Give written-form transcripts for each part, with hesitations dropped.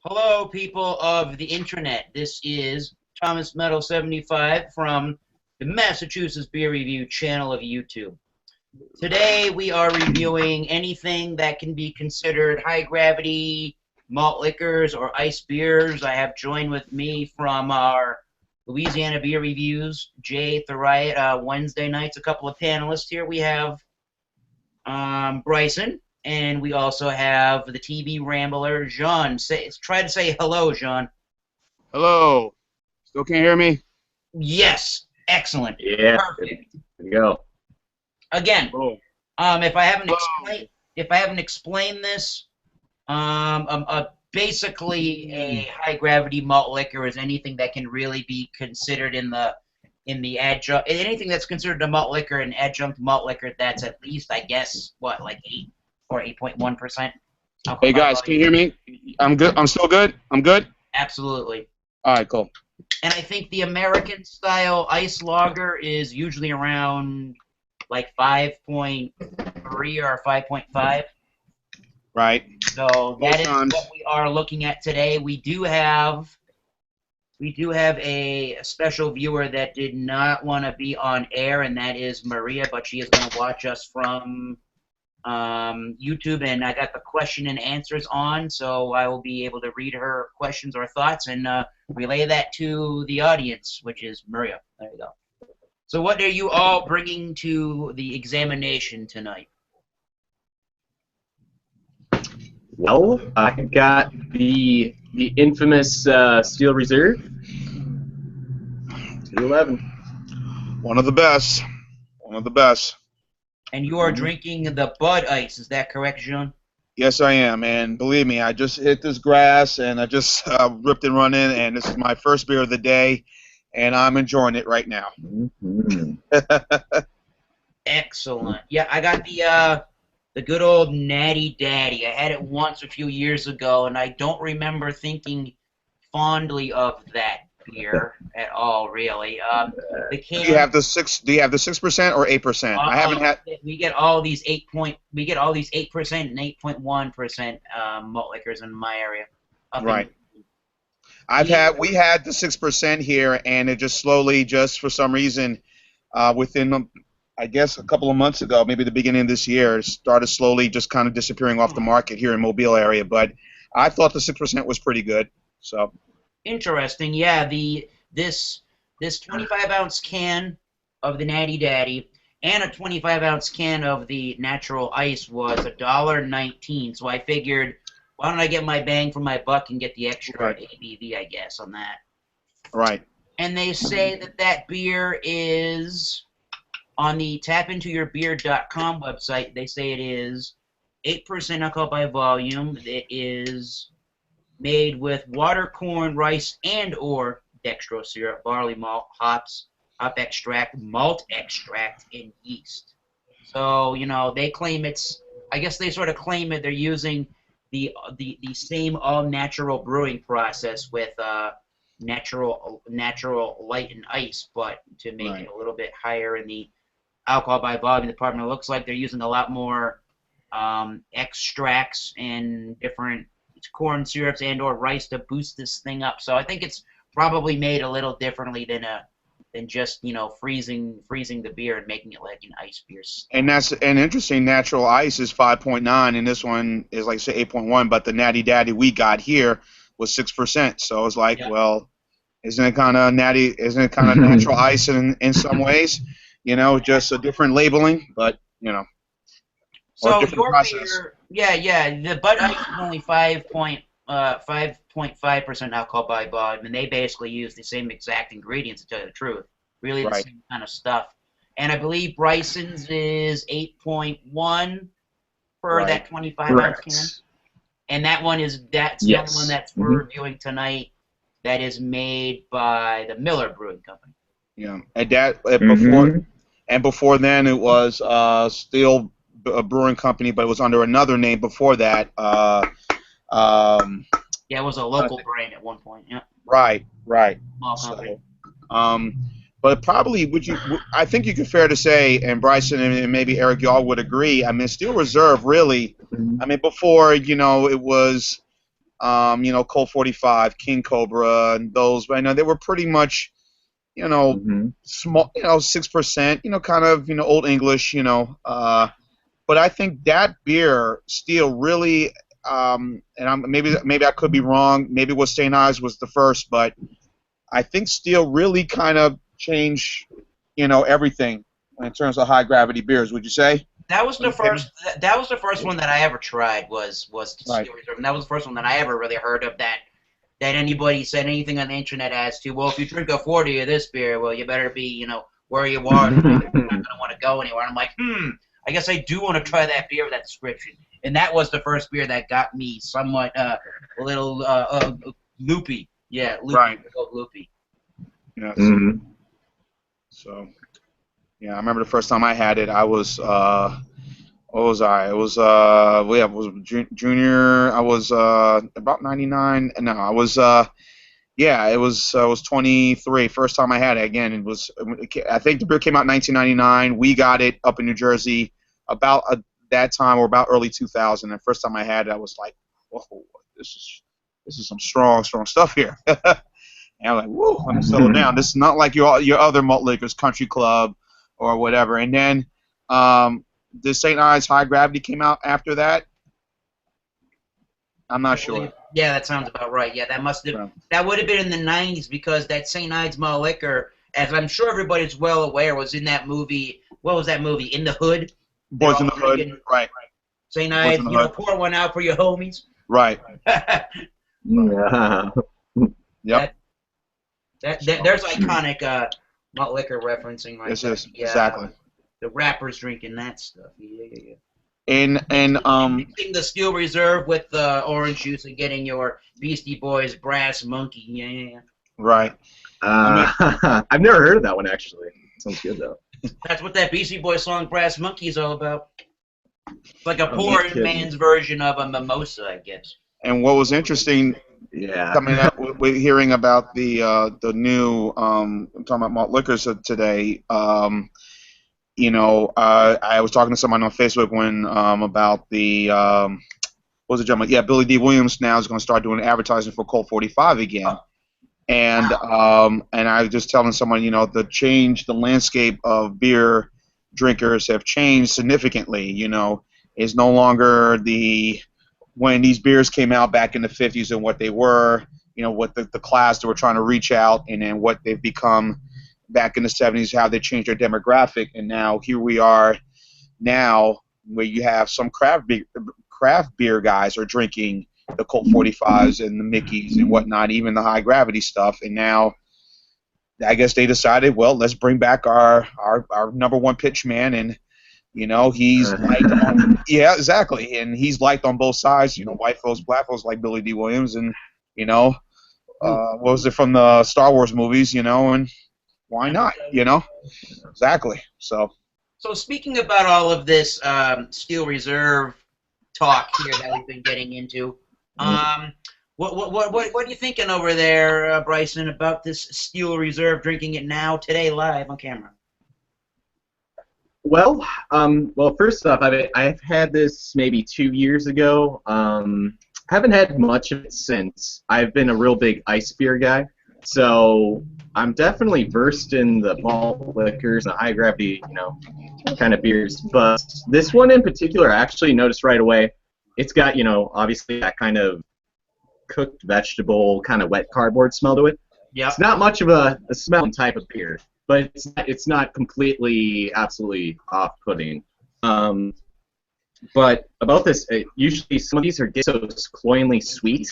Hello, people of the internet. This is Thomas Metal 75 from the Massachusetts Beer Review channel of YouTube. Today we are reviewing anything that can be considered high gravity malt liquors or ice beers. I have joined with me from our Louisiana Beer Reviews, Jay Theriot, Wednesday nights, a couple of panelists here. We have Bryson. And we also have the TV Rambler, Jean. Try to say hello, Jean. Hello. Still can't hear me? Yes. Excellent. Yeah. Perfect. There you go. Again, Oh. if I haven't explained this, basically a high gravity malt liquor is anything that can really be considered in the adjunct, anything that's considered a malt liquor, an adjunct malt liquor that's at least, I guess, what, like 8 or 8.1%. Hey guys, can you hear me? I'm good. I'm still good. I'm good. Absolutely. All right, cool. And I think the American style ice lager is usually around like 5.3 or 5.5. Right. So that is what we are looking at today. We do have a special viewer that did not want to be on air, and that is Maria, but she is going to watch us from YouTube, and I got the question and answers on, so I will be able to read her questions or thoughts and relay that to the audience, which is Maria. There you go. So what are you all bringing to the examination tonight? Well, I got the infamous Steel Reserve 211. One of the best. One of the best. And you are drinking the Bud Ice, is that correct, Jean? Yes, I am, and believe me, I just hit this grass, and I just ripped and run in, and this is my first beer of the day, and I'm enjoying it right now. Mm-hmm. Excellent. Yeah, I got the good old Natty Daddy. I had it once a few years ago, and I don't remember thinking fondly of that beer at all, really. The can. Do you have the 6% or 8%? I haven't had. We get all these 8% and 8.1% malt liquors in my area. Right. We had the 6% here, and it just slowly, just for some reason, within, I guess, a couple of months ago, maybe the beginning of this year, it started slowly just kind of disappearing off the market here in Mobile area. But I thought the 6% was pretty good. So. Interesting. Yeah, this 25-ounce can of the Natty Daddy and a 25-ounce can of the natural ice was $1.19. So I figured, why don't I get my bang for my buck and get the extra ABV, I guess, on that. Right. And they say that beer is on the tapintoyourbeer.com website. They say it is 8% alcohol by volume. It is made with water, corn, rice, and or dextrose syrup, barley malt, hops, hop extract, malt extract, and yeast. So, you know, they claim it's, I guess they sort of claim that they're using the same all-natural brewing process with natural light and ice, but to make it a little bit higher in the alcohol by volume department. It looks like they're using a lot more extracts and different corn syrups and or rice to boost this thing up. So I think it's probably made a little differently than just, you know, freezing the beer and making it like an ice beer. And that's an interesting. Natural ice is 5.9, and this one is like say 8.1. But the Natty Daddy we got here was 6%. So it's like, well, isn't it kind of natty? Isn't it kind of natural ice in some ways? You know, just a different labeling, but you know. So your beer, the Bud Ice is only 5.5% alcohol by volume, and they basically use the same exact ingredients, to tell you the truth. Really the same kind of stuff. And I believe Bryson's is 8.1 for that 25-ounce can. And that one that's the only one that's we're reviewing tonight that is made by the Miller Brewing Company. Yeah, and before then it was Steel Brewing Company, but it was under another name before that. It was a local brand at one point. Yeah. Right. Small company. But probably I think you could fair to say, and Bryson and maybe Eric, y'all would agree. I mean, Steel Reserve really. I mean, before it was Colt 45, King Cobra, and those. But I know they were pretty much, small, 6%, kind of, old English, but I think that beer still really, and maybe I could be wrong. Maybe what St. Ives was the first, but I think Steel really kind of changed, everything in terms of high gravity beers. Would you say? That was the first. That was the first one that I ever tried. Was the Steel Reserve, and that was the first one that I ever really heard of that anybody said anything on the internet as to. Well, if you drink a 40 of this beer, well, you better be, where you are. You're not gonna want to go anywhere. And I'm like, I guess I do want to try that beer with that description. And that was the first beer that got me somewhat a little loopy. Yeah, loopy. Right. Loopy. Yes. So, yeah, I remember the first time I had it. I was what was I? It was I was junior. I was about 99. No, I was it was 23. First time I had it. Again, I think the beer came out in 1999. We got it up in New Jersey about that time, or about early 2000. And the first time I had it, I was like, whoa, this is some strong stuff here. And I'm like, whoa, let me settle down. This is not like your other malt liquors, Country Club or whatever. And then the St. Ives High Gravity came out after that. I'm not sure. Yeah, that sounds about right. Yeah, that would have been in the 90s, because that St. Ives malt liquor, as I'm sure everybody's well aware, was in that movie. What was that movie? In the Hood. Boys in the Hood. Right. St. Ives, pour one out for your homies. Right. Yeah. Yep. There's iconic malt liquor referencing right there. Exactly. The rappers drinking that stuff. Yeah. And mixing the Steel Reserve with the orange juice and getting your Beastie Boys Brass Monkey. Yeah. Right. I've never heard of that one, actually. Sounds good, though. That's what that Beastie Boys song Brass Monkey is all about. It's like a poor man's version of a mimosa, I guess. And what was interesting, coming up with hearing about the new I'm talking about malt liquors today. I was talking to someone on Facebook when about the what was the gentleman? Yeah, Billy D. Williams now is going to start doing advertising for Colt 45 again. And I was just telling someone, the landscape of beer drinkers have changed significantly. It's no longer when these beers came out back in the 50s and what they were, what the class that were trying to reach out, and then what they've become back in the 70s, how they changed their demographic. And now here we are now, where you have some craft beer guys are drinking the Colt 45s and the Mickeys and whatnot, even the high gravity stuff. And now I guess they decided, well, let's bring back our number one pitch man, and he's liked exactly, and he's liked on both sides. White folks, black folks like Billy D. Williams, and what was it from the Star Wars movies? And why not? Exactly. So speaking about all of this Steel Reserve talk here that we've been getting into, what are you thinking over there, Bryson, about this Steel Reserve, drinking it now, today, live on camera? Well, first off, I've had this maybe 2 years ago. Haven't had much of it since. I've been a real big ice beer guy, so I'm definitely versed in the malt liquors and the high gravity, kind of beers. But this one in particular, I actually noticed right away. It's got, obviously that kind of cooked vegetable, kind of wet cardboard smell to it. Yeah. It's not much of a smelling type of beer, but it's not completely, absolutely off-putting. But about this, usually some of these get so cloyingly sweet,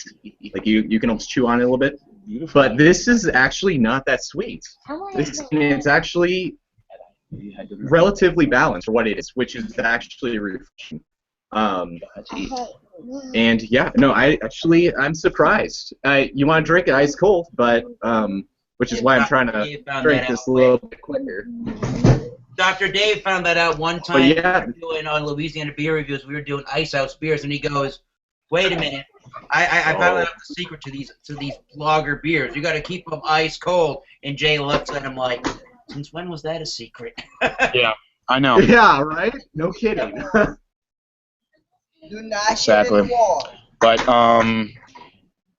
like you can almost chew on it a little bit. Beautiful. But this is actually not that sweet. It's actually relatively balanced for what it is, which is actually refreshing. And yeah, no, I'm surprised. You want to drink it ice cold, but which is why I'm trying to drink this a little bit quicker. Dr. Dave found that out one time. We were doing on Louisiana Beer Reviews. We were doing Ice House beers, and he goes, "Wait a minute, I found out the secret to these lager beers. You got to keep them ice cold." And Jay looks at him like, "Since when was that a secret?" Yeah, I know. Yeah, right. No kidding. Do not exactly. But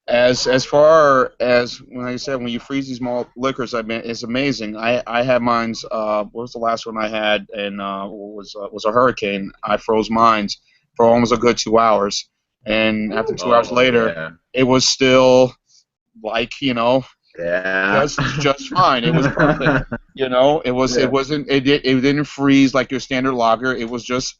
As far as when I said when you freeze these malt liquors, I mean it's amazing. I had mine's. What was the last one I had? And was a hurricane. I froze mine's for almost a good 2 hours, and after 2 hours Oh later, yeah. it was still like Yeah. just fine. It was perfect. It Yeah. wasn't it didn't freeze like your standard lager. It was just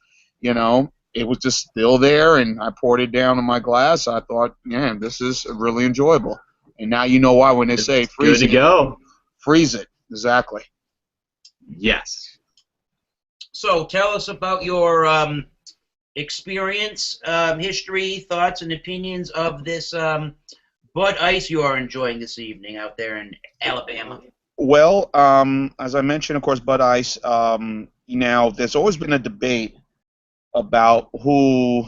it was just still there, and I poured it down in my glass. I thought, man, this is really enjoyable. And now you know why when they say It's good to go. freeze it. Exactly. Yes. So tell us about your experience, history, thoughts, and opinions of this Bud Ice you are enjoying this evening out there in Alabama. Well, as I mentioned, of course, Bud Ice. Now, there's always been a debate about who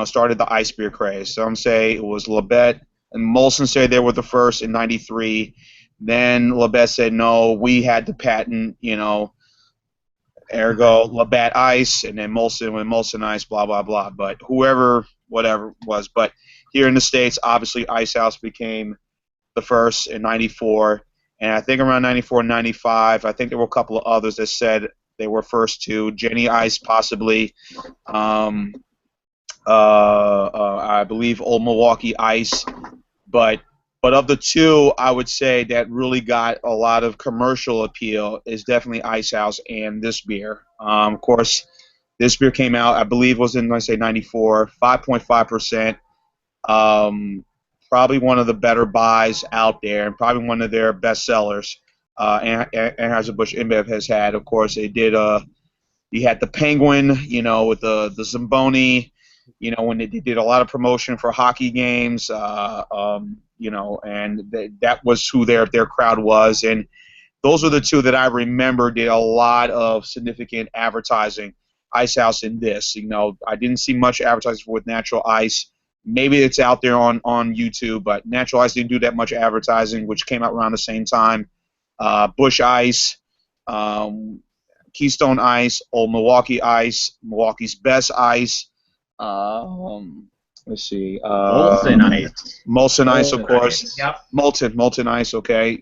started the ice beer craze. Some say it was Labatt, and Molson say they were the first in '93. Then Labatt said no, we had the patent, ergo Labatt Ice, and then Molson when Molson Ice, blah blah blah. But whoever, whatever it was, but here in the States, obviously Ice House became the first in '94, and I think around '94, '95, I think there were a couple of others that said they were first too. Jenny Ice possibly. I believe Old Milwaukee Ice, but of the two, I would say that really got a lot of commercial appeal is definitely Ice House and this beer. Of course, this beer came out, I believe, was in, let's say, '94, 5.5%. Probably one of the better buys out there, and probably one of their best sellers. Anheuser-Busch InBev has had. Of course, they did. You had the Penguin, with the Zamboni, when they did a lot of promotion for hockey games, and that was who their crowd was, and those are the two that I remember did a lot of significant advertising. Ice House and this, I didn't see much advertising with Natural Ice. Maybe it's out there on YouTube, but Natural Ice didn't do that much advertising, which came out around the same time. Busch Ice, Keystone Ice, Old Milwaukee Ice, Milwaukee's Best Ice. Let's see. Molson Ice. Molson Ice, of course. Ice. Yep. Molson Ice, okay.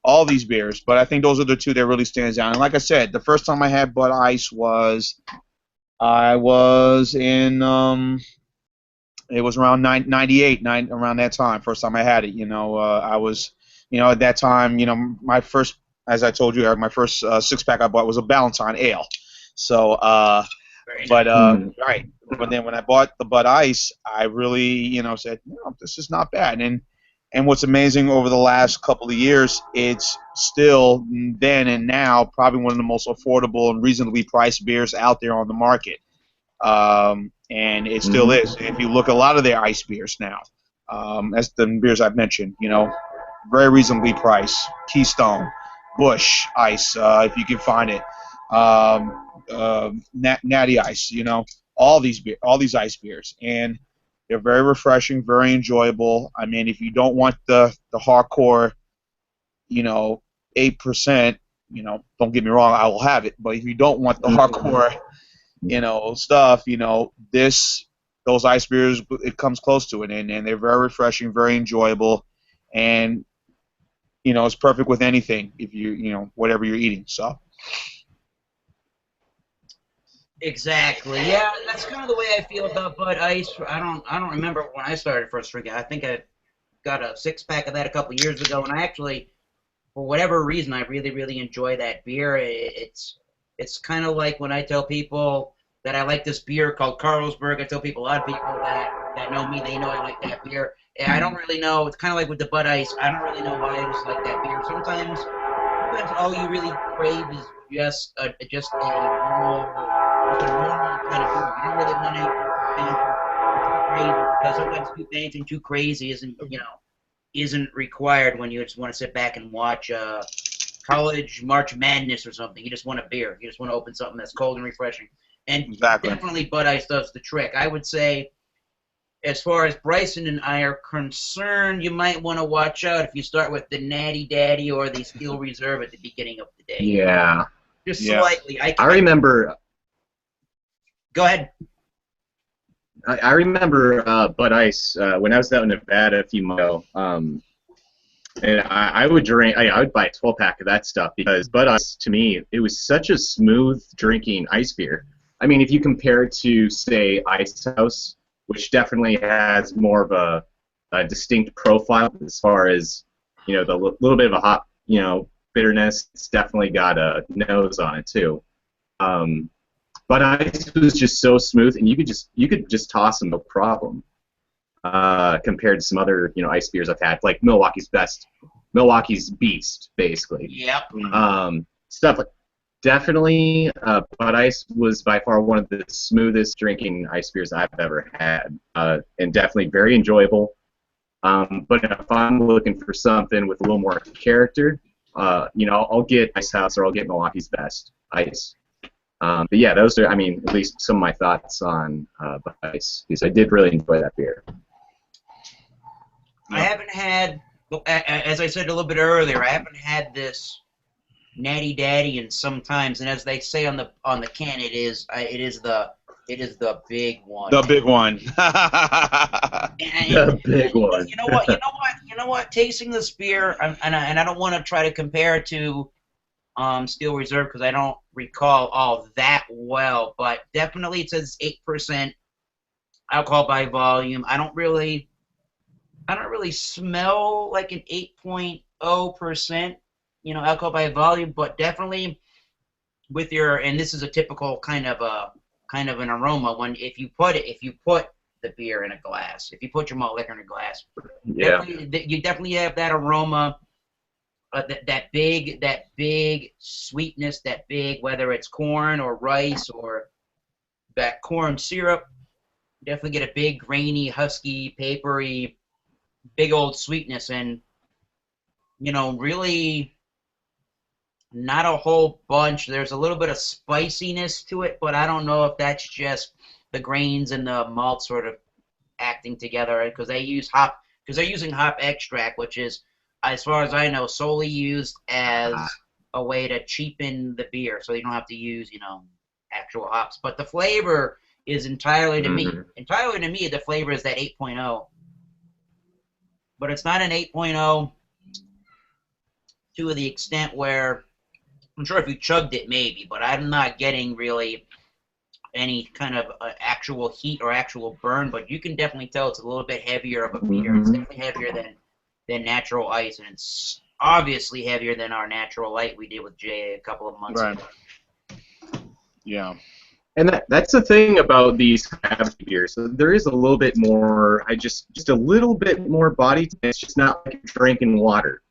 All these beers. But I think those are the two that really stands out. And like I said, the first time I had Bud Ice I was in, it was around 98, around that time, first time I had it. I was, at that time, my first, as I told you, my first six-pack I bought was a Ballantine Ale. So, right. But then when I bought the Bud Ice, I really, said, this is not bad. And what's amazing over the last couple of years, it's still then and now probably one of the most affordable and reasonably priced beers out there on the market. And it still is. If you look at a lot of their ice beers now, as the beers I've mentioned, very reasonably priced. Keystone, Busch Ice, if you can find it, Natty Ice, all these ice beers, and they're very refreshing, very enjoyable. I mean, if you don't want the hardcore, 8%, don't get me wrong, I will have it. But if you don't want the hardcore, stuff, those ice beers, it comes close to it, and they're very refreshing, very enjoyable, and it's perfect with anything if whatever you're eating. So. Exactly. Yeah, that's kind of the way I feel about Bud Ice. I don't remember when I started first drinking. I think I got a six-pack of that a couple years ago, and I actually, for whatever reason, I really, really enjoy that beer. It's kind of like when I tell people that I like this beer called Carlsberg. I tell people, a lot of people that know me, they know I like that beer. And I don't really know. It's kind of like with the Bud Ice. I don't really know why I just like that beer. Sometimes all you really crave is just a normal kind of beer. You don't really want anything too crazy, because sometimes too fancy and too crazy isn't required when you just want to sit back and watch college March Madness or something. You just want a beer. You just want to open something that's cold and refreshing. And Exactly. definitely Bud Ice does the trick. I would say, as far as Bryson and I are concerned, you might want to watch out if you start with the Natty Daddy or the Steel Reserve at the beginning of the day. Yeah. Just slightly. I remember. Go ahead. I remember Bud Ice when I was out in Nevada a few months ago. And I would drink. I would buy a 12-pack of that stuff because Bud Ice, to me, it was such a smooth drinking ice beer. I mean, if you compare it to, say, Ice House, which definitely has more of a distinct profile as far as, you know, the little bit of a hop, you know, bitterness. It's definitely got a nose on it too. But Ice was just so smooth, and you could just toss them no problem. Compared to some other, you know, ice beers I've had, like Milwaukee's Beast, basically. Yep. Stuff like definitely, Bud Ice was by far one of the smoothest drinking ice beers I've ever had, and definitely very enjoyable. But if I'm looking for something with a little more character, you know, I'll get Ice House or I'll get Milwaukee's Best Ice. But yeah, those are, I mean, at least some of my thoughts on Bud Ice, because I did really enjoy that beer. I haven't had, as I said a little bit earlier, I haven't had this Natty Daddy in some times, and as they say on the can, it is the big one. The big one. The big one. You know what? Tasting this beer, and I don't want to try to compare it to Steel Reserve because I don't recall all that well, but definitely it says 8% alcohol by volume. I don't really smell like an 8.0%, you know, alcohol by volume, but definitely with your, and this is a typical kind of an aroma when if you put the beer in a glass, if you put your malt liquor in a glass, Yeah, you definitely have that aroma, that big sweetness, that big, whether it's corn or rice or that corn syrup, definitely get a big grainy, husky, papery, big old sweetness, and you know, really not a whole bunch. There's a little bit of spiciness to it, but I don't know if that's just the grains and the malt sort of acting together because they're using hop extract, which is, as far as I know, solely used as a way to cheapen the beer, so you don't have to use, you know, actual hops. But the flavor is entirely to me, the flavor is that 8.0. But it's not an 8.0 to the extent where, I'm sure if you chugged it maybe, but I'm not getting really any kind of actual heat or actual burn, but you can definitely tell it's a little bit heavier of a beer. It's definitely heavier than Natural Ice, and it's obviously heavier than our Natural Light we did with Jay a couple of months ago. Yeah. and that's the thing about these craft beers. So there is a little bit more, just a little bit more body. It's just not like drinking water.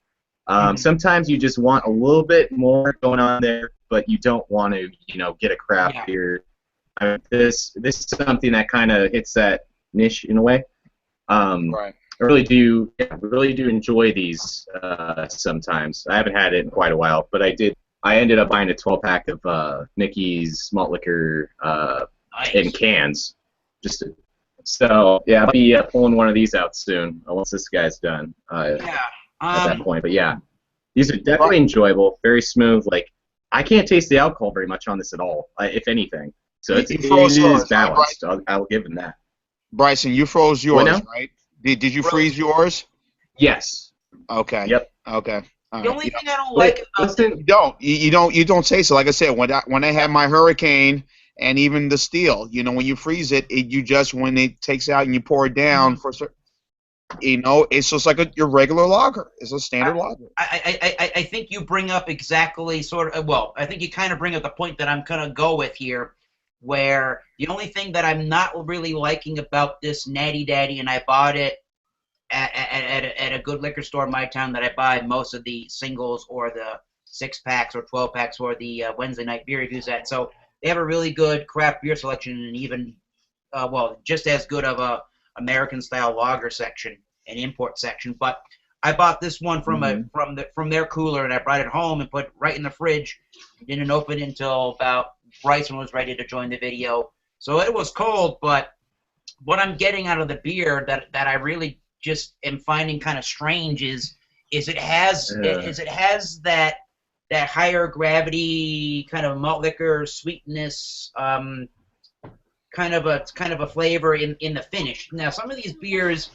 Sometimes you just want a little bit more going on there, but you don't want to, you know, get a craft beer. I mean, this is something that kind of hits that niche in a way. Right. I really do enjoy these sometimes. I haven't had it in quite a while, but I ended up buying a 12-pack of Mickey's malt liquor in cans. So yeah, I'll be pulling one of these out soon once this guy's done. At that point, but yeah, these are definitely enjoyable, very smooth. Like, I can't taste the alcohol very much on this at all, if anything. So it is balanced. I'll give him that. Bryson, you froze yours, right? Did you freeze yours? Yes. Okay. Yep. Okay. The only thing I don't like about you don't taste it. Like I said, when I had my Hurricane and even the Steel, you know, when you freeze it, you just, when it takes out and you pour it down you know, it's just like your regular lager. It's a standard lager. I think you bring up exactly I think you kind of bring up the point that I'm going to go with here, where the only thing that I'm not really liking about this Natty Daddy, and I bought it at a good liquor store in my town that I buy most of the singles or the 6-packs or 12-packs or the Wednesday night beer reviews at. So they have a really good craft beer selection and even, just as good of a American-style lager section and import section. But I bought this one from their cooler, and I brought it home and put it right in the fridge. Didn't open it until about Bryson was ready to join the video. So it was cold, but what I'm getting out of the beer that I really just am finding kind of strange is it has that higher gravity kind of malt liquor sweetness, kind kind of a flavor in the finish. Now, some of these beers,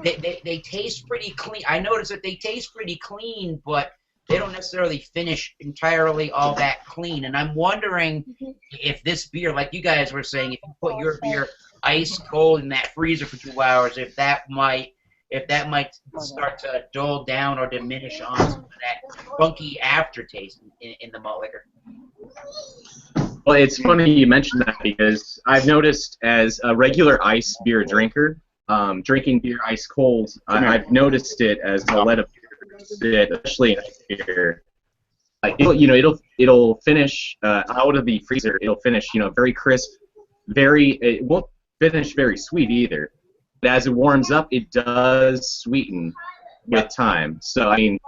they taste pretty clean. I noticed that they taste pretty clean, but they don't necessarily finish entirely all that clean. And I'm wondering if this beer, like you guys were saying, if you put your beer ice cold in that freezer for 2 hours, if that might start to dull down or diminish on some of that funky aftertaste in the malt liquor. Well, it's funny you mentioned that because I've noticed as a regular ice beer drinker, drinking beer ice cold, I've noticed it as a let a beer sit, especially in ice beer. Like it'll finish out of the freezer. It'll finish very crisp, it won't finish very sweet either. But as it warms up, it does sweeten with time. So I mean,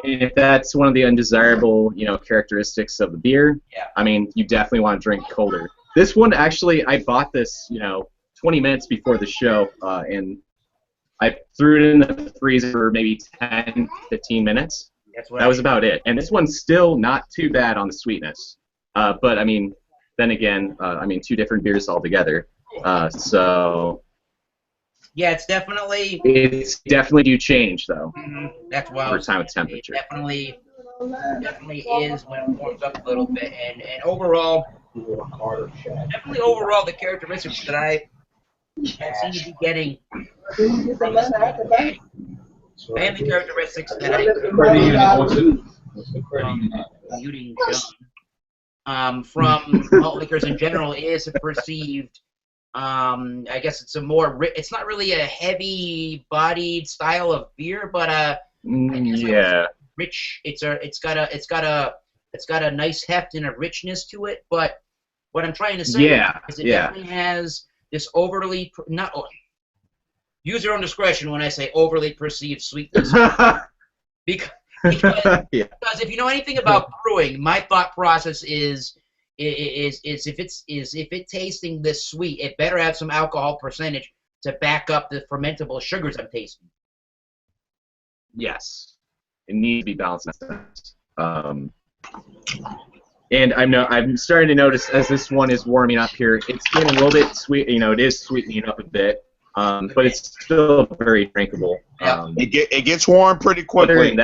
if that's one of the undesirable characteristics of the beer, I mean, you definitely want to drink colder. This one actually, I bought this 20 minutes before the show, and I threw it in the freezer for maybe 10, 15 minutes. That was about it. And this one's still not too bad on the sweetness. But I mean, then again, two different beers altogether. So. Yeah, it's definitely do change though. That's why over time with temperature. It definitely is when it warms up a little bit, and overall, the characteristics that I seem to be getting from this beer, and the characteristics that muting John from malt liquors in general is perceived. I guess it's it's not really a heavy-bodied style of beer, but rich. It's got a nice heft and a richness to it. But what I'm trying to say is it definitely has this overly use your own discretion when I say overly perceived sweetness. because if you know anything about brewing, my thought process is if it's tasting this sweet, it better have some alcohol percentage to back up the fermentable sugars I'm tasting. Yes, it needs to be balanced. And I'm starting to notice as this one is warming up here, it's getting a little bit sweet. It is sweetening up a bit, but it's still very drinkable. It gets warm pretty quickly.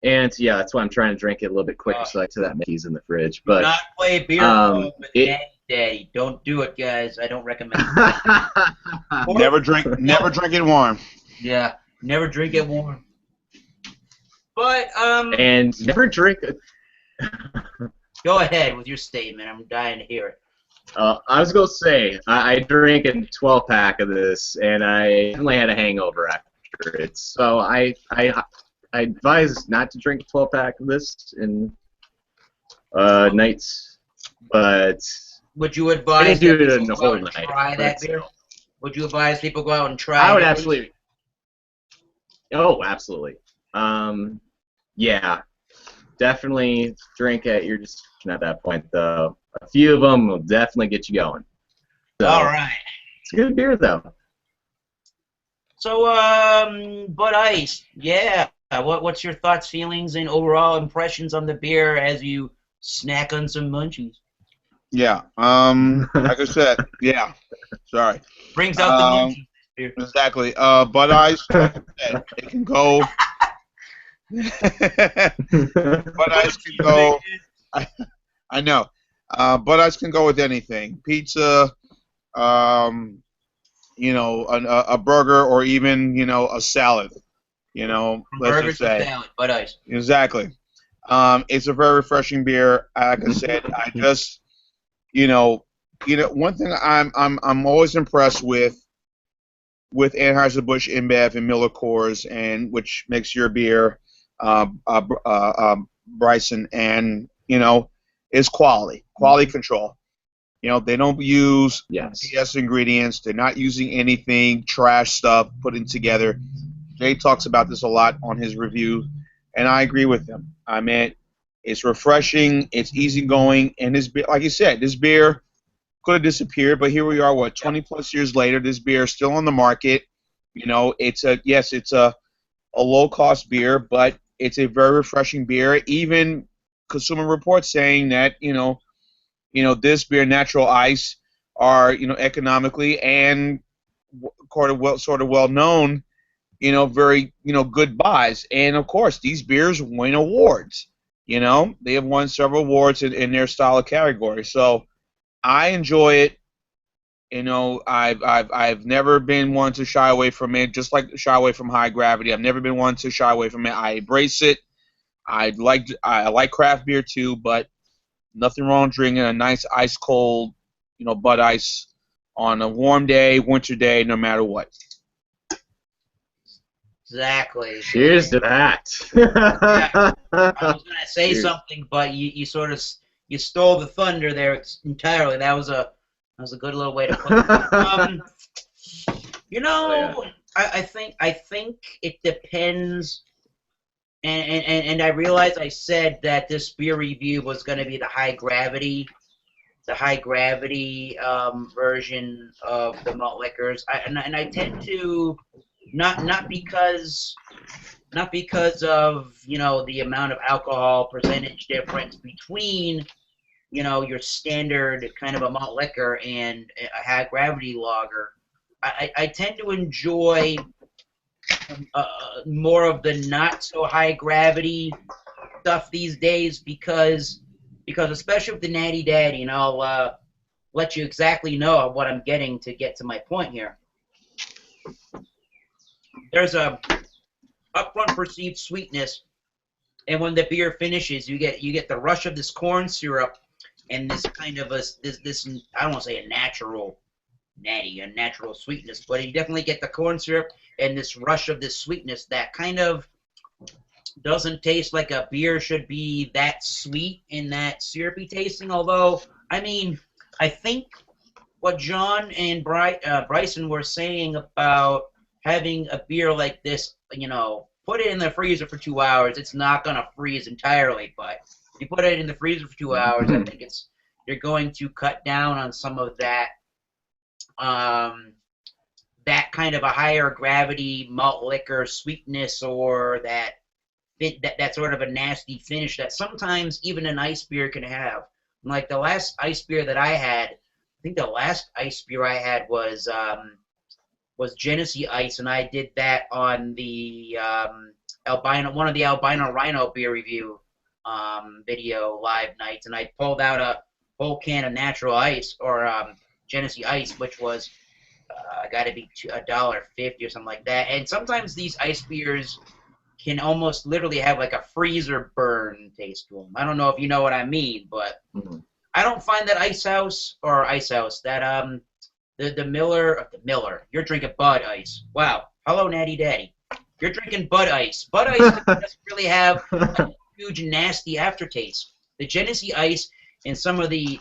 And that's why I'm trying to drink it a little bit quicker so I can that Mickey's in the fridge. But not play beer with Daddy. Don't do it, guys. I don't recommend it. Never drink it warm. Yeah, never drink it warm. But and never drink. Go ahead with your statement. I'm dying to hear it. I was gonna say I drank a 12-pack of this, and I definitely had a hangover after it. So I advise not to drink a 12-pack of this in nights, but would you advise do it people in the go whole out and night. try that beer? Would you advise people go out and try? I would it? absolutely. Oh, absolutely. Yeah, definitely drink at your discretion at that point, though. A few of them will definitely get you going. So, all right. It's a good beer, though. So, Bud Ice, yeah. What's your thoughts, feelings, and overall impressions on the beer as you snack on some munchies? Yeah. Like I said, yeah. Sorry. Brings out the munchies. Beer. Exactly. Bud Ice, like I said, it can go. Bud Ice can go. I know. Bud Ice can go with anything. Pizza, a burger, or even a salad. Let's just say. Salad, Bud Ice. Exactly. It's a very refreshing beer. Like I said, I just, one thing I'm always impressed with Anheuser-Busch InBev and Miller Coors, and which makes your beer, Bryson, and is quality control. They don't use BS ingredients. They're not using anything trash stuff putting together. Jay talks about this a lot on his review, and I agree with him. I mean, it's refreshing, it's easygoing, and this beer, like you said, this beer could have disappeared, but here we are, 20 plus years later, this beer is still on the market. It's a low cost beer, but it's a very refreshing beer. Even Consumer Reports saying that, this beer, Natural Ice, are economically and sort of well known, very good buys. And of course, these beers win awards. They have won several awards in their style of category. So I enjoy it. I've never been one to shy away from it, just like shy away from High Gravity. I've never been one to shy away from it. I embrace it. I like craft beer too, but nothing wrong drinking a nice ice cold, Bud Ice on a warm day, winter day, no matter what. Exactly. Cheers to that. Yeah, I was gonna say something, but you sort of stole the thunder there entirely. That was a good little way to put it. Oh, yeah. I think it depends. And I realized I said that this beer review was going to be the high gravity version of the malt liquors. And I tend to not because of the amount of alcohol percentage difference between your standard kind of a malt liquor and a high gravity lager. I tend to enjoy more of the not so high gravity stuff these days because especially with the Natty Daddy, and I'll let you exactly know what I'm getting to get to my point here. There's a upfront perceived sweetness, and when the beer finishes, you get the rush of this corn syrup and this kind of this I don't want to say a natural sweetness, but you definitely get the corn syrup and this rush of this sweetness that kind of doesn't taste like a beer should be that sweet and that syrupy tasting. Although, I mean, I think what John and Bryson were saying about having a beer like this, put it in the freezer for 2 hours, it's not going to freeze entirely, but if you put it in the freezer for 2 hours, I think you're going to cut down on some of that that kind of a higher gravity malt liquor sweetness, or that sort of a nasty finish that sometimes even an ice beer can have. Like the last ice beer that I had, I think the last ice beer I had was Genesee Ice, and I did that on the one of the Albino Rhino beer review video live nights, and I pulled out a whole can of Natural Ice, or Genesee Ice, which was got to be $1.50 or something like that. And sometimes these ice beers can almost literally have like a freezer burn taste to them. I don't know if you know what I mean, but I don't find that Ice House that the Miller. You're drinking Bud Ice. Wow. Hello, Natty Daddy. You're drinking Bud Ice. Bud Ice doesn't really have a huge nasty aftertaste. The Genesee Ice and some of the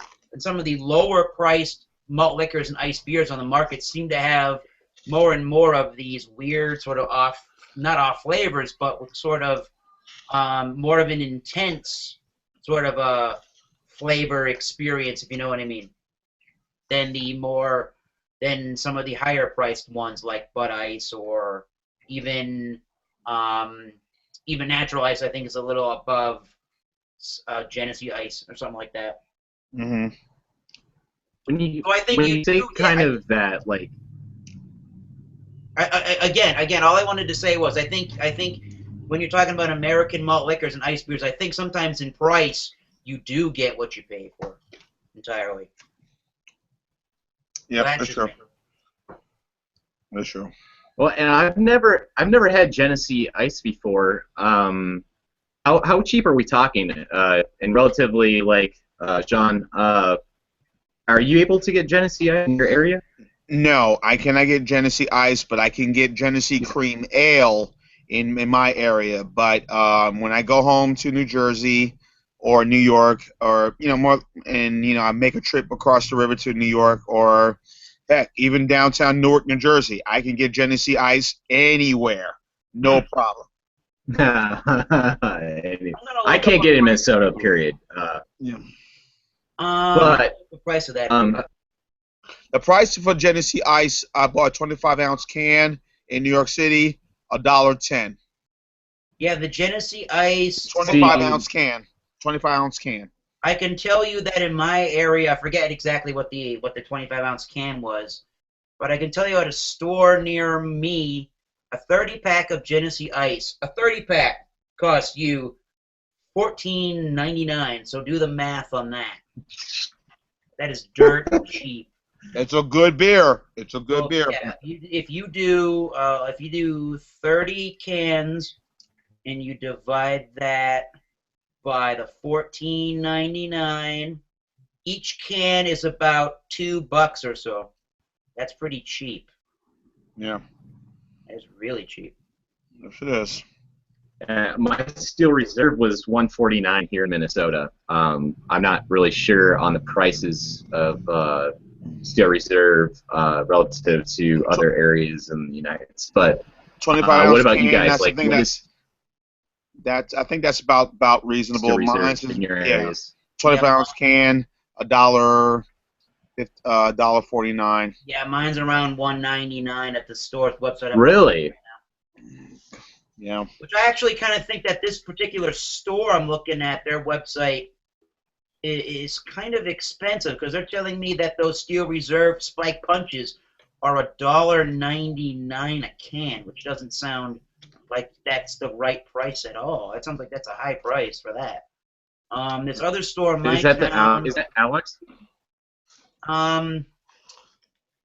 lower priced malt liquors and ice beers on the market seem to have more and more of these weird sort of not off flavors, but with sort of more of an intense sort of a flavor experience, if you know what I mean, than some of the higher priced ones like Bud Ice, or even Natural Ice. I think is a little above Genesee Ice or something like that. Mm-hmm. When you say kind of that, like, again, all I wanted to say was I think when you're talking about American malt liquors and ice beers, I think sometimes in price you do get what you pay for entirely. Yeah, that's true. That's true. Well, and I've never had Genesee Ice before. How cheap are we talking? And relatively, like, John, are you able to get Genesee Ice in your area? No, I cannot get Genesee Ice, but I can get Genesee Cream Ale in my area. But when I go home to New Jersey or New York, or more, and I make a trip across the river to New York, or heck, even downtown Newark, New Jersey, I can get Genesee Ice anywhere, no problem. I can't get it in Minnesota. Period. Yeah. But the price of that. The price for Genesee Ice, I bought a 25-ounce can in New York City, $1.10. Yeah, the Genesee Ice. 25-ounce can. 25-ounce can. I can tell you that in my area, I forget exactly what the 25-ounce can was, but I can tell you at a store near me, a 30-pack of Genesee Ice, a 30-pack costs you $14.99. So do the math on that. That is dirt cheap. It's a good beer. It's a good Well, beer. yeah, if you do 30 cans and you divide that by the $14.99, each can is about $2 or so. That's pretty cheap. Yeah. That's really cheap. Yes, it is. My Steel Reserve was $149 here in Minnesota. I'm not really sure on the prices of Steel Reserve relative to other areas in the United States. But 25 what ounce about can. you guys? That's Like, the thing. what is I think that's about Steel reasonable. Reserve Mine's is, in your yeah, areas? 25 ounce can, $1.49. Yeah, mine's around $1.99 at the store's website. Really? Yeah. Which I actually kind of think that this particular store I'm looking at, their website, is kind of expensive because they're telling me that those Steel Reserve Spike Punches are $1.99 a can, which doesn't sound like that's the right price at all. That sounds like that's a high price for that. This other store in my Is that town, is that Alex?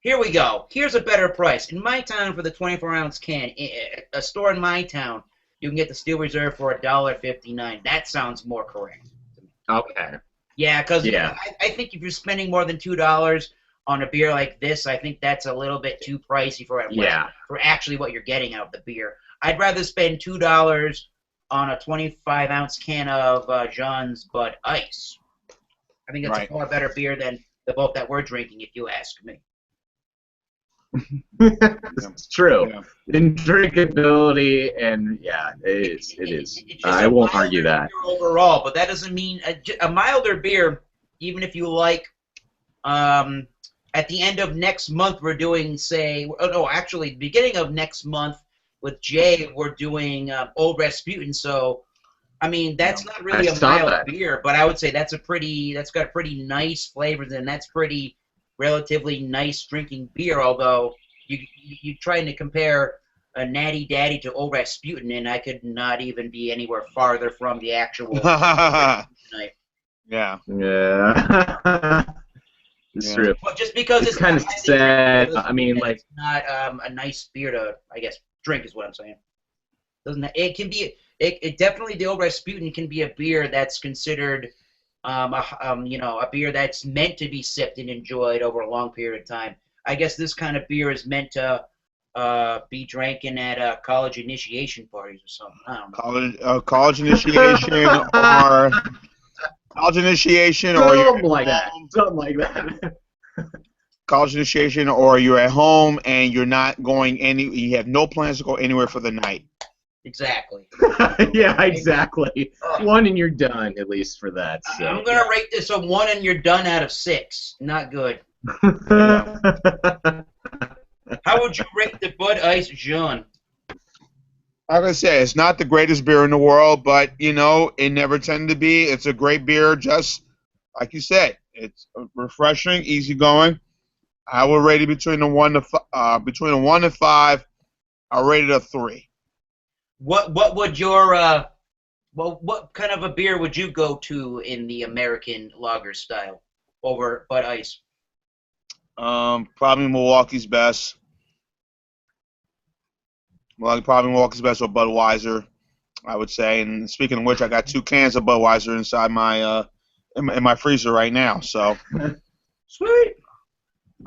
here we go. Here's a better price. In my town for the 24-ounce can, a store in my town, you can get the Steel Reserve for $1.59. That sounds more correct. Okay. Yeah, because Yeah. I think if you're spending more than $2 on a beer like this, I think that's a little bit too pricey for for actually what you're getting out of the beer. I'd rather spend $2 on a 25-ounce can of Jean's Bud Ice. I think that's a far better beer than the both that we're drinking, if you ask me. It's true. Yeah. In drinkability, and yeah, it is. It is. It's just I a won't milder argue that. beer overall, but that doesn't mean a milder beer. Even if you like, at the end of next month we're doing actually beginning of next month with Jay we're doing Old Rasputin. So I mean that's not really a mild beer, but I would say that's got pretty nice flavors and that's pretty relatively nice drinking beer. Although you trying to compare a Natty Daddy to Old Rasputin, and I could not even be anywhere farther from the actual tonight. Yeah. Yeah. It's true. Well, just because it's kind of sad. I mean, like, it's not a nice beer to, I guess, drink is what I'm saying. It can be? It definitely the Old Rasputin can be a beer that's considered, a beer that's meant to be sipped and enjoyed over a long period of time. I guess this kind of beer is meant to be drinking at college initiation parties or something. I don't know. College initiation or. College initiation, or something like that. Something like that. College initiation, or you're at home and you're not going you have no plans to go anywhere for the night. Exactly. Yeah, exactly. One and you're done, at least for that. So. I'm gonna rate this a 1 and you're done out of 6. Not good. How would you rate the Bud Ice Jean? Like I said, it's not the greatest beer in the world, but, it never tended to be. It's a great beer, just like you said. It's refreshing, easygoing. I would rate it between a 1 and 5. I'll rate it a 3. What would your what kind of a beer would you go to in the American lager style over Bud Ice? Probably Milwaukee's Best. Probably Milwaukee's Best or Budweiser, I would say. And speaking of which, I got 2 cans of Budweiser inside my in my freezer right now. So Sweet.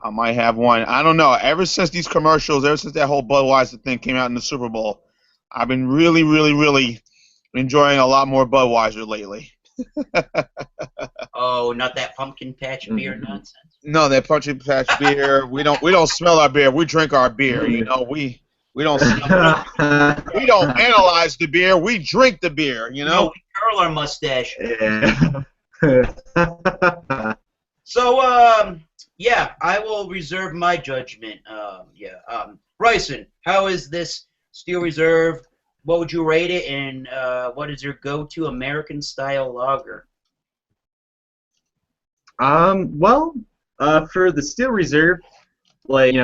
I might have one. I don't know. Ever since these commercials, ever since that whole Budweiser thing came out in the Super Bowl, I've been really, really, really enjoying a lot more Budweiser lately. Oh, not that pumpkin patch beer nonsense. No, that pumpkin patch beer. We don't smell our beer. We drink our beer. We don't analyze the beer. We drink the beer. No, we curl our mustache. Yeah. So, yeah, I will reserve my judgment. Bryson, how is this Steel Reserve? What would you rate it, and what is your go-to American-style lager? Well, for the Steel Reserve, like,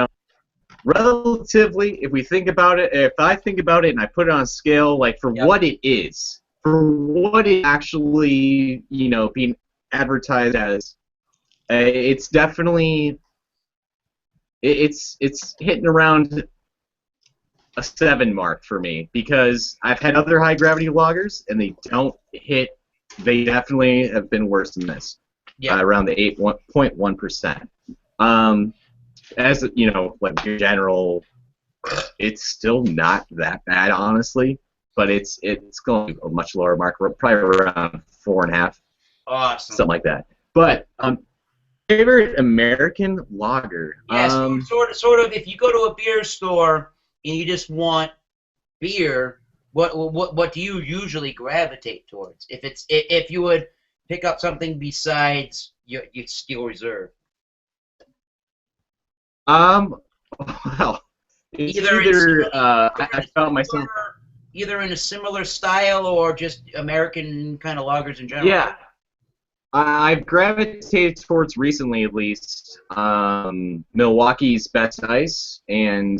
relatively, if we think about it, if I think about it and I put it on a scale, like, for Yep. what it is, for what it actually, being advertised as, it's definitely, it's hitting around a 7 mark for me, because I've had other high gravity loggers and they definitely have been worse than this, Yeah. around the 8.1%. As like in general, it's still not that bad, honestly, but it's going a much lower mark, probably around 4.5, Awesome. something like that. But favorite American lager. Yes, sort of. If you go to a beer store and you just want beer, what do you usually gravitate towards? If you would pick up something besides your Steel Reserve, Well, it's I found myself. Either in a similar style or just American kind of lagers in general. Yeah, I've gravitated towards recently, at least, Milwaukee's Best Ice, and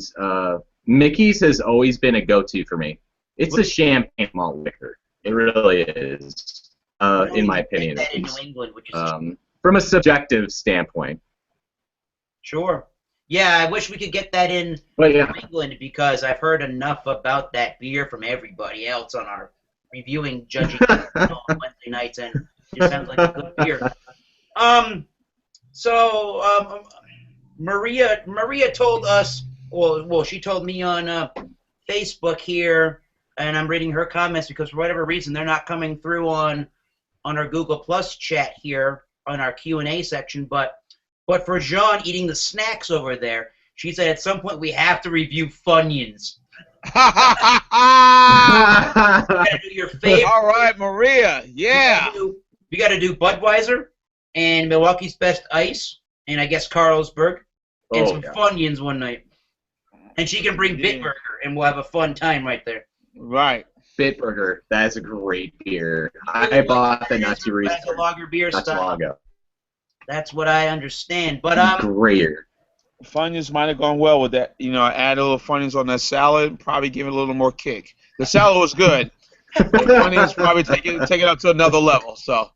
Mickey's has always been a go-to for me. It's a champagne malt liquor. It really is, in my opinion. That in New England, which is from a subjective standpoint. Sure. Yeah, I wish we could get that in New England, because I've heard enough about that beer from everybody else on our reviewing, judging on Wednesday nights, and it just sounds like a good beer. Maria told us, well, she told me on Facebook here, and I'm reading her comments because for whatever reason they're not coming through on our Google Plus chat here on our Q&A section, but for Jean eating the snacks over there, she said at some point we have to review Funyuns. You gotta do your favorite. All right, Maria. Yeah. You gotta do Budweiser and Milwaukee's Best Ice and I guess Carlsberg and some Funyuns one night. And she can bring Bitburger and we'll have a fun time right there. Right. Bitburger, that is a great beer. I bought the not too recently. That's a lager beer style. Ago. That's what I understand. But great. Funyuns might have gone well with that. Add a little Funyuns on that salad, probably give it a little more kick. The salad was good. But Funyuns probably take it up to another level. So.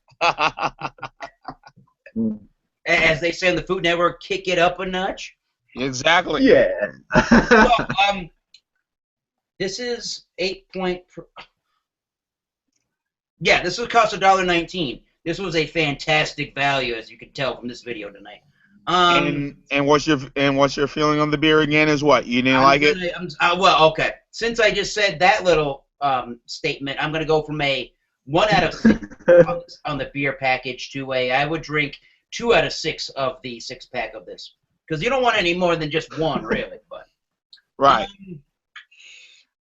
As they say on the Food Network, kick it up a notch. Exactly. Yeah. So, this is 8 point. Yeah, this would cost $1.19. This was a fantastic value, as you can tell from this video tonight. And what's your feeling on the beer again? Is what you didn't like it? Well, okay. Since I just said that little statement, I'm gonna go from a 1 out of 6 on the beer package to I would drink 2 out of 6 of the 6-pack of this, because you don't want any more than just one, really. But right.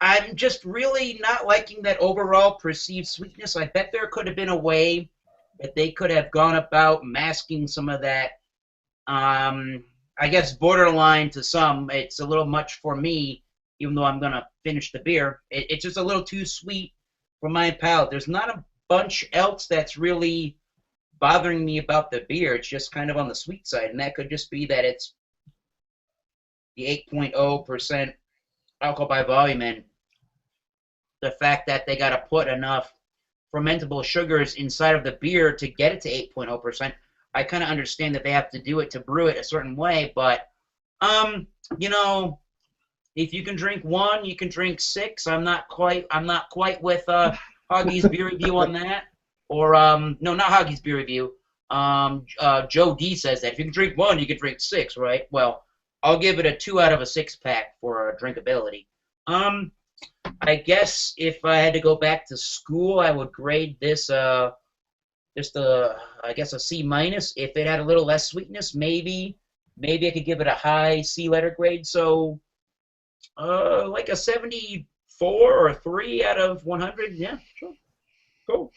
I'm just really not liking that overall perceived sweetness. I bet there could have been a way that they could have gone about masking some of that. I guess borderline to some. It's a little much for me, even though I'm going to finish the beer. It's just a little too sweet for my palate. There's not a bunch else that's really bothering me about the beer. It's just kind of on the sweet side, and that could just be that it's the 8.0% alcohol by volume, and the fact that they got to put enough fermentable sugars inside of the beer to get it to 8.0%. I kind of understand that they have to do it to brew it a certain way, but if you can drink 1, you can drink 6. I'm not quite with Hoggy's beer review on that, or no, not Hoggy's beer review. Joe D says that if you can drink 1, you can drink 6, right? Well, I'll give it a 2 out of a 6-pack for drinkability. I guess if I had to go back to school, I would grade this just I guess a C-. If it had a little less sweetness, maybe I could give it a high C letter grade. So like a 74 or a 3 out of 100. Yeah, sure. Cool.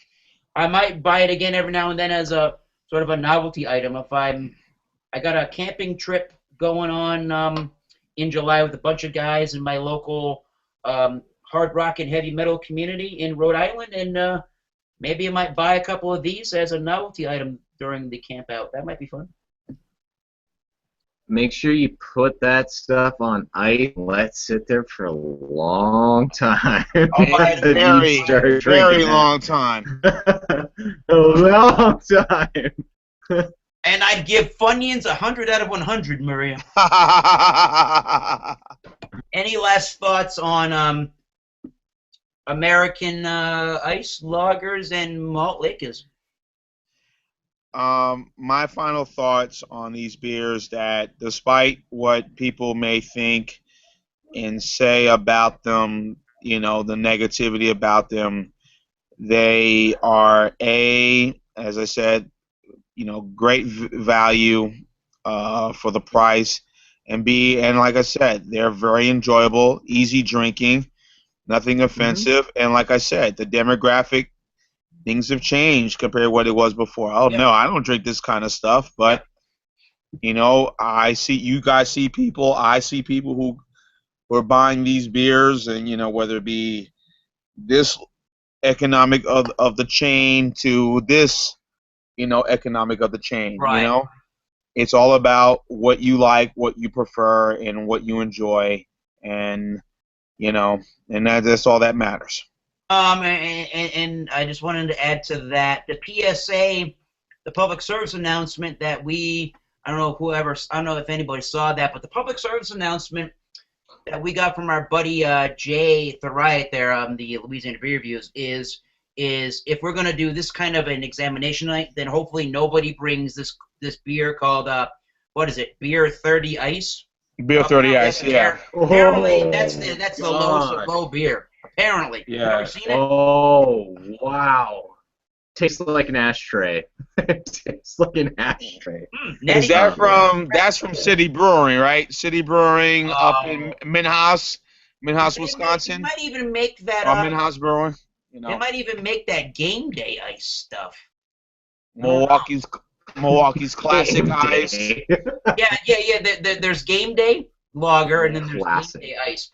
I might buy it again every now and then as a sort of a novelty item. If I got a camping trip going on in July with a bunch of guys in my local hard rock and heavy metal community in Rhode Island, and maybe I might buy a couple of these as a novelty item during the camp out. That might be fun. Make sure you put that stuff on ice and let it sit there for a long time. I Then you Very, start very drinking long time. that. A long time. And I'd give Funyuns 100 out of 100, Maria. Any last thoughts on American ice lagers and malt liquors? My final thoughts on these beers that despite what people may think and say about them, the negativity about them, they are as I said, great value for the price, and B, and like I said, they're very enjoyable, easy drinking, nothing offensive, and like I said, the demographic, things have changed compared to what it was before. Oh no, I don't drink this kind of stuff, but I see you guys see people. I see people who are buying these beers, and whether it be this economic of the chain to this, economic of the chain. Right. It's all about what you like, what you prefer, and what you enjoy, and and that's all that matters. And I just wanted to add to that the PSA, the public service announcement that I don't know if anybody saw that, but the public service announcement that we got from our buddy Jay Theriot there, the Louisiana Beer Reviews, is if we're going to do this kind of an examination night, then hopefully nobody brings this beer called what is it, Beer 30 Ice? Beer 30 Ice, yeah. Apparently that's the low beer. Apparently. Yeah. You ever seen it? Oh, wow. Tastes like an ashtray. Tastes like an ashtray. Is that that's from City Brewing, right? City Brewing up in Minhouse, Wisconsin. They might even make that Minhouse Brewing. They might even make that game day ice stuff. Milwaukee's classic ice. Yeah. There's game day lager, and then there's Classic. game day ice.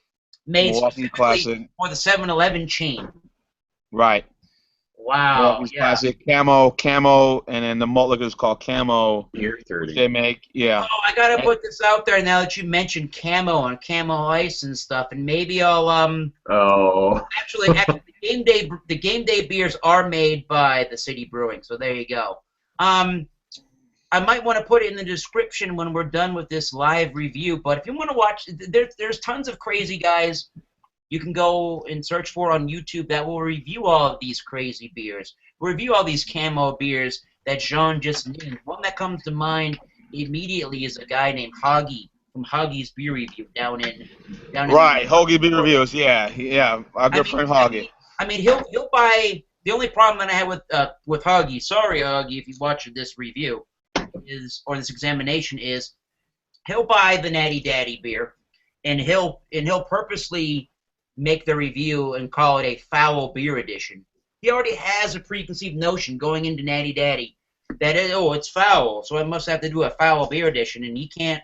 Made Milwaukee Classic for the 7-Eleven chain. Right. Wow. Milwaukee's Classic, Camo, and then the malt liquor is called Camo. Beer 30. They make, yeah. Oh, I gotta put this out there now that you mentioned Camo and Camo Ice and stuff, and maybe I'll Actually, the game day beers are made by the City Brewing, so there you go. I might want to put it in the description when we're done with this live review, but if you want to watch, there's tons of crazy guys you can go and search for on YouTube that will review all of these crazy beers, review all these Camo beers that Jean just named. One that comes to mind immediately is a guy named Hoggy from Hoggy's Beer Review down in Right, Hoggy Beer Reviews, yeah, our good friend Hoggy. I mean, he'll buy. The only problem that I have with Hoggy, sorry Hoggy if you watch this review, or this examination, is he'll buy the Natty Daddy beer, and he'll purposely make the review and call it a foul beer edition. He already has a preconceived notion going into Natty Daddy that it's foul, so I must have to do a foul beer edition, and he can't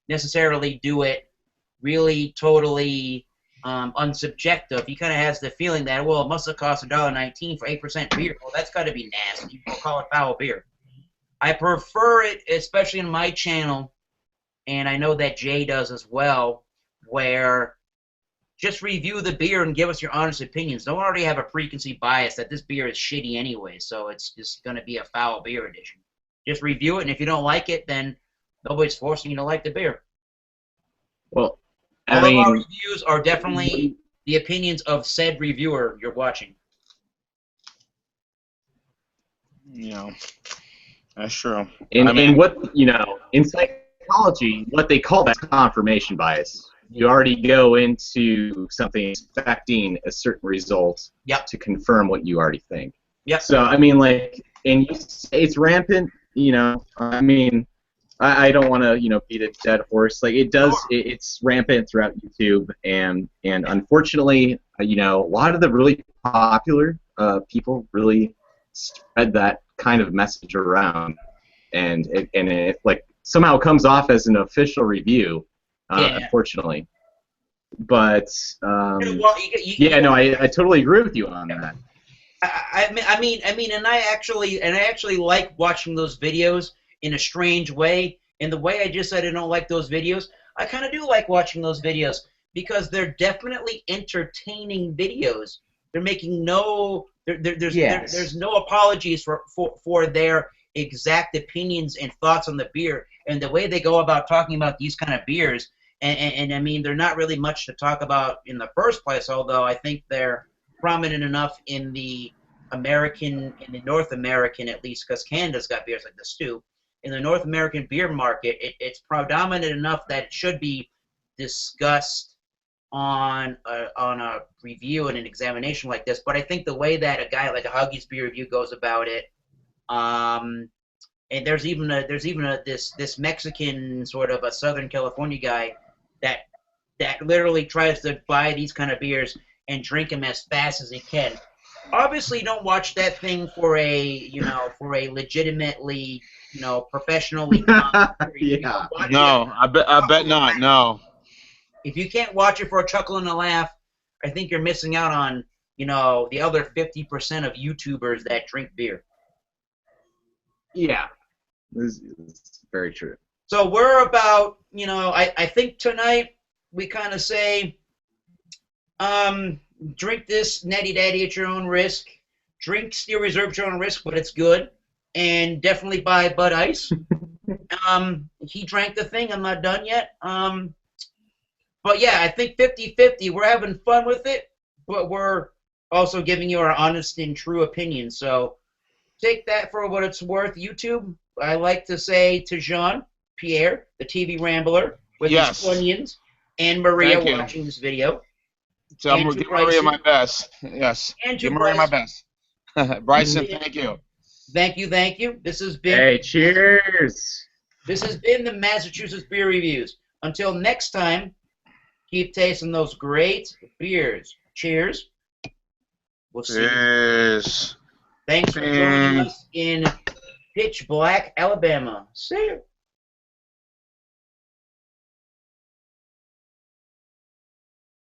necessarily do it really totally unsubjective. He kind of has the feeling that, well, it must have cost $1.19 for 8% beer. Well, that's got to be nasty. We'll call it foul beer. I prefer it, especially in my channel, and I know that Jay does as well, where just review the beer and give us your honest opinions. Don't already have a preconceived bias that this beer is shitty anyway, so it's just going to be a foul beer edition. Just review it, and if you don't like it, then nobody's forcing you to like the beer. Well, all of our reviews are definitely the opinions of said reviewer you're watching. That's true. In psychology, what they call that's confirmation bias. You already go into something expecting a certain result to confirm what you already think. Yep. So, I mean, it's rampant, I mean, I don't want to, beat a dead horse. Like, it's rampant throughout YouTube, and unfortunately, a lot of the really popular people really spread that kind of message around, and it like somehow comes off as an official review, unfortunately. But I totally agree with you on that. And I actually like watching those videos in a strange way. In the way I just said I don't like those videos, I kind of do like watching those videos because they're definitely entertaining videos. They're making there's no apologies for their exact opinions and thoughts on the beer and the way they go about talking about these kind of beers. And I mean, they're not really much to talk about in the first place, although I think they're prominent enough in the North American at least, because Canada's got beers like this too. In the North American beer market, it's predominant enough that it should be discussed on a review and an examination like this. But I think the way that a guy like a Huggies Beer Review goes about it, and there's even this Mexican sort of a Southern California guy that literally tries to buy these kind of beers and drink them as fast as he can. Obviously, don't watch that thing for a legitimately, professionally. Yeah. No, I bet not. No. If you can't watch it for a chuckle and a laugh, I think you're missing out on, the other 50% of YouTubers that drink beer. Yeah. This is very true. So we're about, I think tonight we kind of say, drink this Natty Daddy at your own risk. Drink Steel Reserve at your own risk, but it's good. And definitely buy Bud Ice. He drank the thing. I'm not done yet. But yeah, I think 50-50. We're having fun with it, but we're also giving you our honest and true opinion. So take that for what it's worth. YouTube, I like to say to Jean-Pierre, the TV Rambler, with his onions, and Maria watching this video. So I'm going to give Maria my best. Yes. And give Maria my best. Bryson, thank you. Thank you. This has been. Hey, cheers. This has been the Massachusetts Beer Reviews. Until next time, keep tasting those great beers. Cheers. We'll see. Cheers. Thanks for joining us in Pitch Black, Alabama. See you.